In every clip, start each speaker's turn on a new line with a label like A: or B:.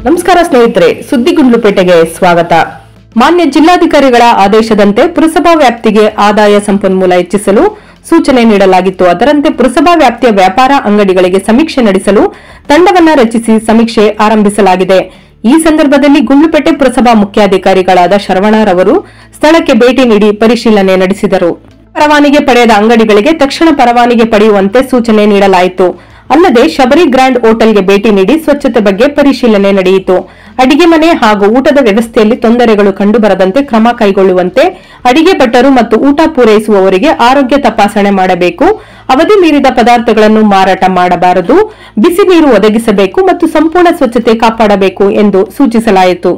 A: ನಮಸ್ಕಾರ ಸ್ನೇಹಿತರೆ, ಸುದ್ದಿ ಗುಂಡ್ಲುಪೇಟೆಗೆ ಸ್ವಾಗತ. ಮಾನ್ಯ ಜಿಲ್ಲಾಧಿಕಾರಿಗಳ ಆದೇಶದಂತೆ ಪುರಸಭಾ ವ್ಯಾಪ್ತಿಗೆ ಆದಾಯ ಸಂಪನ್ಮೂಲ ಹೆಚ್ಚಿಸಲು ಸೂಚನೆ ನೀಡಲಾಗಿತ್ತು. ಅದರಂತೆ ಪುರಸಭಾ ವ್ಯಾಪ್ತಿಯ ವ್ಯಾಪಾರ ಅಂಗಡಿಗಳಿಗೆ ಸಮೀಕ್ಷೆ ನಡೆಸಲು ತಂಡವನ್ನ ರಚಿಸಿ ಸಮೀಕ್ಷೆ ಆರಂಭಿಸಲಾಗಿದೆ. ಈ ಸಂದರ್ಭದಲ್ಲಿ ಗುಂಡ್ಲುಪೇಟೆ ಪುರಸಭಾ ಮುಖ್ಯಾಧಿಕಾರಿಗಳಾದ ಶರವಣರವರು ಸ್ಥಳಕ್ಕೆ ಭೇಟಿ ನೀಡಿ ಪರಿಶೀಲನೆ ನಡೆಸಿದರು. ಪರವಾನಗಿ ಪಡೆಯದ ಅಂಗಡಿಗಳಿಗೆ ತಕ್ಷಣ ಪರವಾನಗಿ ಪಡೆಯುವಂತೆ ಸೂಚನೆ ನೀಡಲಾಯಿತು. ಅಲ್ಲದೆ ಶಬರಿ ಗ್ರ್ಯಾಂಡ್ ಹೋಟೆಲ್ಗೆ ಭೇಟಿ ನೀಡಿ ಸ್ವಚ್ಛತೆ ಬಗ್ಗೆ ಪರಿಶೀಲನೆ ನಡೆಯಿತು. ಅಡಿಗೆ ಮನೆ ಹಾಗೂ ಊಟದ ವ್ಯವಸ್ಥೆಯಲ್ಲಿ ತೊಂದರೆಗಳು ಕಂಡುಬರದಂತೆ ಕ್ರಮ ಕೈಗೊಳ್ಳುವಂತೆ, ಅಡಿಗೆ ಭಟ್ಟರು ಮತ್ತು ಊಟ ಪೂರೈಸುವವರಿಗೆ ಆರೋಗ್ಯ ತಪಾಸಣೆ ಮಾಡಬೇಕು, ಅವಧಿ ಮೀರಿದ ಪದಾರ್ಥಗಳನ್ನು ಮಾರಾಟ ಮಾಡಬಾರದು, ಬಿಸಿ ನೀರು ಒದಗಿಸಬೇಕು ಮತ್ತು ಸಂಪೂರ್ಣ ಸ್ವಚ್ಛತೆ ಕಾಪಾಡಬೇಕು ಎಂದು ಸೂಚಿಸಲಾಯಿತು.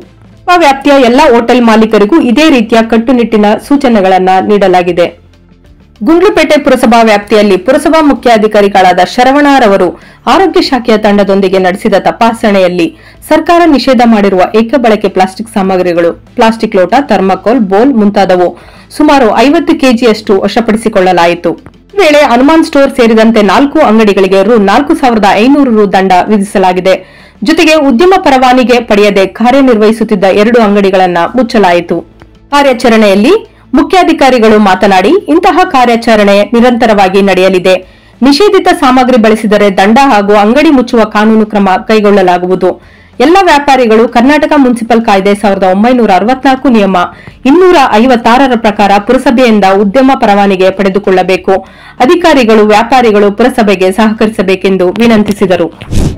A: ವ್ಯಾಪ್ತಿಯ ಎಲ್ಲಾ ಹೋಟೆಲ್ ಮಾಲೀಕರಿಗೂ ಇದೇ ರೀತಿಯ ಕಟ್ಟುನಿಟ್ಟಿನ ಸೂಚನೆಗಳನ್ನು ನೀಡಲಾಗಿದೆ. ಗುಂಡ್ಲುಪೇಟೆ ಪುರಸಭಾ ವ್ಯಾಪ್ತಿಯಲ್ಲಿ ಪುರಸಭಾ ಮುಖ್ಯಾಧಿಕಾರಿಗಳಾದ ಶರವಣರವರು ಆರೋಗ್ಯ ಶಾಖೆಯ ತಂಡದೊಂದಿಗೆ ನಡೆಸಿದ ತಪಾಸಣೆಯಲ್ಲಿ ಸರ್ಕಾರ ನಿಷೇಧ ಮಾಡಿರುವ ಏಕಬಳಕೆ ಪ್ಲಾಸ್ಟಿಕ್ ಸಾಮಗ್ರಿಗಳು, ಪ್ಲಾಸ್ಟಿಕ್ ಲೋಟ, ಥರ್ಮಾಕೋಲ್, ಬೋಲ್ ಮುಂತಾದವು ಸುಮಾರು 50 ಕೆಜಿಯಷ್ಟು ವಶಪಡಿಸಿಕೊಳ್ಳಲಾಯಿತು. ಈ ವೇಳೆ ಹನುಮಾನ್ ಸ್ಟೋರ್ ಸೇರಿದಂತೆ 4 ಅಂಗಡಿಗಳಿಗೆ ರು 4,500 ದಂಡ ವಿಧಿಸಲಾಗಿದೆ. ಜೊತೆಗೆ ಉದ್ಯಮ ಪರವಾನಗಿ ಪಡೆಯದೆ ಕಾರ್ಯನಿರ್ವಹಿಸುತ್ತಿದ್ದ 2 ಅಂಗಡಿಗಳನ್ನು ಮುಚ್ಚಲಾಯಿತು. ಕಾರ್ಯಾಚರಣೆಯಲ್ಲಿ ಮುಖ್ಯಾಧಿಕಾರಿಗಳು ಮಾತನಾಡಿ, ಇಂತಹ ಕಾರ್ಯಾಚರಣೆ ನಿರಂತರವಾಗಿ ನಡೆಯಲಿದೆ. ನಿಷೇಧಿತ ಸಾಮಗ್ರಿ ಬಳಸಿದರೆ ದಂಡ ಹಾಗೂ ಅಂಗಡಿ ಮುಚ್ಚುವ ಕಾನೂನು ಕ್ರಮ ಕೈಗೊಳ್ಳಲಾಗುವುದು. ಎಲ್ಲ ವ್ಯಾಪಾರಿಗಳು ಕರ್ನಾಟಕ ಮುನ್ಸಿಪಲ್ ಕಾಯ್ದೆ 1964 ನಿಯಮ 256 ಪ್ರಕಾರ ಪುರಸಭೆಯಿಂದ ಉದ್ಯಮ ಪರವಾನಗಿ ಪಡೆದುಕೊಳ್ಳಬೇಕು. ಅಧಿಕಾರಿಗಳು ವ್ಯಾಪಾರಿಗಳು ಪುರಸಭೆಗೆ ಸಹಕರಿಸಬೇಕೆಂದು ವಿನಂತಿಸಿದರು.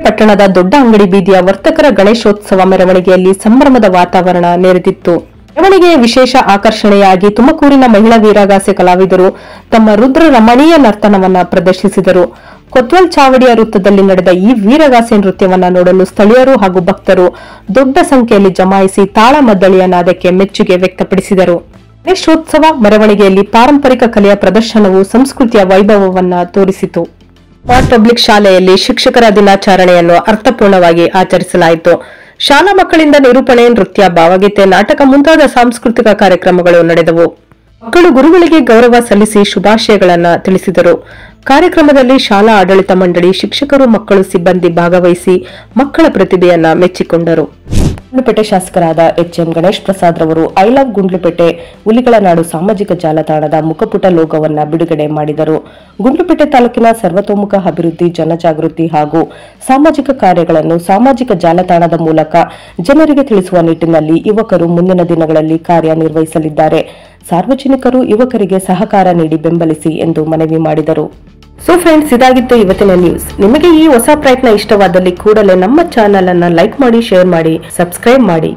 A: ಪಟ್ಟಣದ ದೊಡ್ಡ ಅಂಗಡಿ ಬೀದಿಯ ವರ್ತಕರ ಗಣೇಶೋತ್ಸವ ಮೆರವಣಿಗೆಯಲ್ಲಿ ಸಂಭ್ರಮದ ವಾತಾವರಣ ನೆರೆದಿತ್ತು. ಮೆರವಣಿಗೆಯ ವಿಶೇಷ ಆಕರ್ಷಣೆಯಾಗಿ ತುಮಕೂರಿನ ಮಹಿಳಾ ವೀರಗಾಸೆ ಕಲಾವಿದರು ತಮ್ಮ ರುದ್ರ ರಮಣೀಯ ನರ್ತನವನ್ನ ಪ್ರದರ್ಶಿಸಿದರು. ಕೊತ್ವಾಲ್ ಚಾವಡಿಯ ವೃತ್ತದಲ್ಲಿ ನಡೆದ ಈ ವೀರಗಾಸೆ ನೃತ್ಯವನ್ನ ನೋಡಲು ಸ್ಥಳೀಯರು ಹಾಗೂ ಭಕ್ತರು ದೊಡ್ಡ ಸಂಖ್ಯೆಯಲ್ಲಿ ಜಮಾಯಿಸಿ ತಾಳ ಮದ್ದಳೆಯ ನಾದಕ್ಕೆ ಮೆಚ್ಚುಗೆ ವ್ಯಕ್ತಪಡಿಸಿದರು. ಗಣೇಶೋತ್ಸವ ಮೆರವಣಿಗೆಯಲ್ಲಿ ಪಾರಂಪರಿಕ ಕಲೆಯ ಪ್ರದರ್ಶನವು ಸಂಸ್ಕೃತಿಯ ವೈಭವವನ್ನ ತೋರಿಸಿತು. ಪಬ್ಲಿಕ್ ಶಾಲೆಯಲ್ಲಿ ಶಿಕ್ಷಕರ ದಿನಾಚರಣೆಯನ್ನು ಅರ್ಥಪೂರ್ಣವಾಗಿ ಆಚರಿಸಲಾಯಿತು. ಶಾಲಾ ಮಕ್ಕಳಿಂದ ನಿರೂಪಣೆ, ನೃತ್ಯ, ಭಾವಗೀತೆ, ನಾಟಕ ಮುಂತಾದ ಸಾಂಸ್ಕೃತಿಕ ಕಾರ್ಯಕ್ರಮಗಳು ನಡೆದವು. ಮಕ್ಕಳು ಗುರುಗಳಿಗೆ ಗೌರವ ಸಲ್ಲಿಸಿ ಶುಭಾಶಯಗಳನ್ನು ತಿಳಿಸಿದರು. ಕಾರ್ಯಕ್ರಮದಲ್ಲಿ ಶಾಲಾ ಆಡಳಿತ ಮಂಡಳಿ, ಶಿಕ್ಷಕರು, ಮಕ್ಕಳು, ಸಿಬ್ಬಂದಿ ಭಾಗವಹಿಸಿ ಮಕ್ಕಳ ಪ್ರತಿಭೆಯನ್ನ ಮೆಚ್ಚಿಕೊಂಡರು. ಗುಂಡ್ಲುಪೇಟೆ ಶಾಸಕರಾದ ಎಚ್ಎಂ ಗಣೇಶ್ ಪ್ರಸಾದ್ ರವರು ಐ ಲವ್ ಗುಂಡ್ಲುಪೇಟೆ ಹುಲಿಗಳ ನಾಡು ಸಾಮಾಜಿಕ ಜಾಲತಾಣದ ಮುಖಪುಟ ಲೋಗೋವನ್ನ ಬಿಡುಗಡೆ ಮಾಡಿದರು. ಗುಂಡ್ಲುಪೇಟೆ ತಾಲೂಕಿನ ಸರ್ವತೋಮುಖ ಅಭಿವೃದ್ಧಿ, ಜನಜಾಗೃತಿ ಹಾಗೂ ಸಾಮಾಜಿಕ ಕಾರ್ಯಗಳನ್ನು ಸಾಮಾಜಿಕ ಜಾಲತಾಣದ ಮೂಲಕ ಜನರಿಗೆ ತಿಳಿಸುವ ನಿಟ್ಟಿನಲ್ಲಿ ಯುವಕರು ಮುಂದಿನ ದಿನಗಳಲ್ಲಿ ಕಾರ್ಯನಿರ್ವಹಿಸಲಿದ್ದಾರೆ. ಸಾರ್ವಜನಿಕರು ಯುವಕರಿಗೆ ಸಹಕಾರ ನೀಡಿ ಬೆಂಬಲಿಸಿ ಎಂದು ಮನವಿ ಮಾಡಿದರು. ಸೊ ಫ್ರೆಂಡ್ಸ್, ಇದಾಗಿತ್ತು ಇವತ್ತಿನ ನ್ಯೂಸ್. ನಿಮಗೆ ಈ ಹೊಸ ಪ್ರಯತ್ನ ಇಷ್ಟವಾದಲ್ಲಿ ಕೂಡಲೇ ನಮ್ಮ ಚಾನೆಲ್ ಅನ್ನು ಲೈಕ್ ಮಾಡಿ, ಶೇರ್ ಮಾಡಿ, ಸಬ್ಸ್ಕ್ರೈಬ್ ಮಾಡಿ.